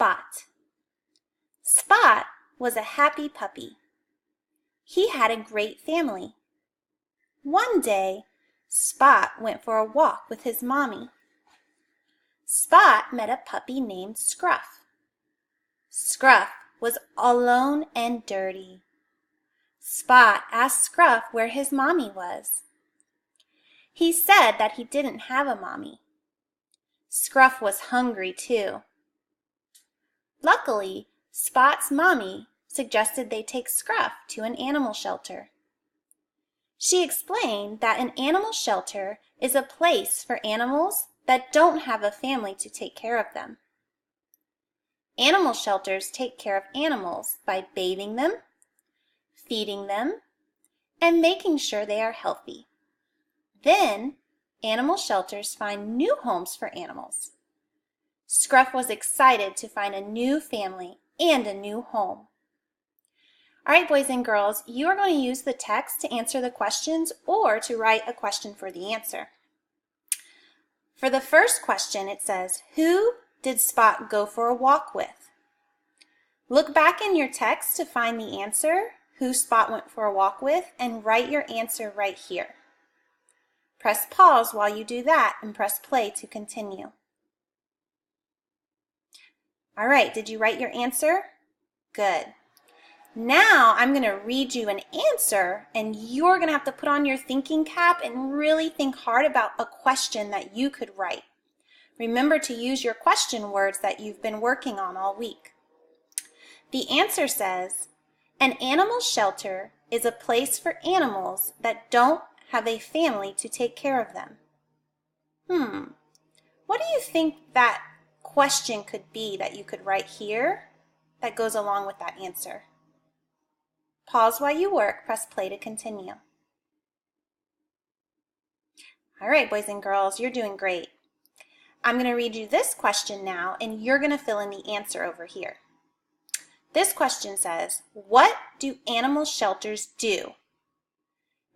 Spot. Spot was a happy puppy. He had a great family. One day, Spot went for a walk with his mommy. Spot met a puppy named Scruff. Scruff was alone and dirty. Spot asked Scruff where his mommy was. He said that he didn't have a mommy. Scruff was hungry too. Luckily, Spot's mommy suggested they take Scruff to an animal shelter. She explained that an animal shelter is a place for animals that don't have a family to take care of them. Animal shelters take care of animals by bathing them, feeding them, and making sure they are healthy. Then, animal shelters find new homes for animals. Scruff was excited to find a new family and a new home. All right, boys and girls, you are going to use the text to answer the questions or to write a question for the answer. For the first question, it says, who did Spot go for a walk with? Look back in your text to find the answer, who Spot went for a walk with, and write your answer right here. Press pause while you do that and press play to continue. All right, did you write your answer? Good. Now I'm going to read you an answer and you're going to have to put on your thinking cap and really think hard about a question that you could write. Remember to use your question words that you've been working on all week. The answer says, an animal shelter is a place for animals that don't have a family to take care of them. What do you think that question could be that you could write here that goes along with that answer? Pause while you work, press play to continue. All right, boys and girls, you're doing great. I'm going to read you this question now, and you're going to fill in the answer over here. This question says, what do animal shelters do?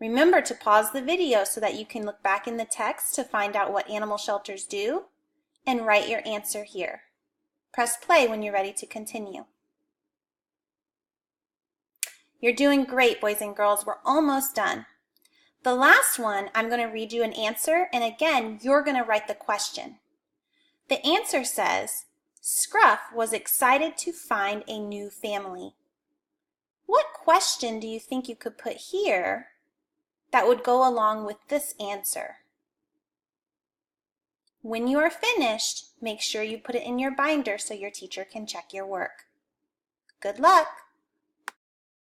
Remember to pause the video so that you can look back in the text to find out what animal shelters do, and write your answer here. Press play when you're ready to continue. You're doing great, boys and girls. We're almost done. The last one, I'm going to read you an answer, and again, you're going to write the question. The answer says, Scruff was excited to find a new family. What question do you think you could put here that would go along with this answer? When you are finished, make sure you put it in your binder so your teacher can check your work. Good luck!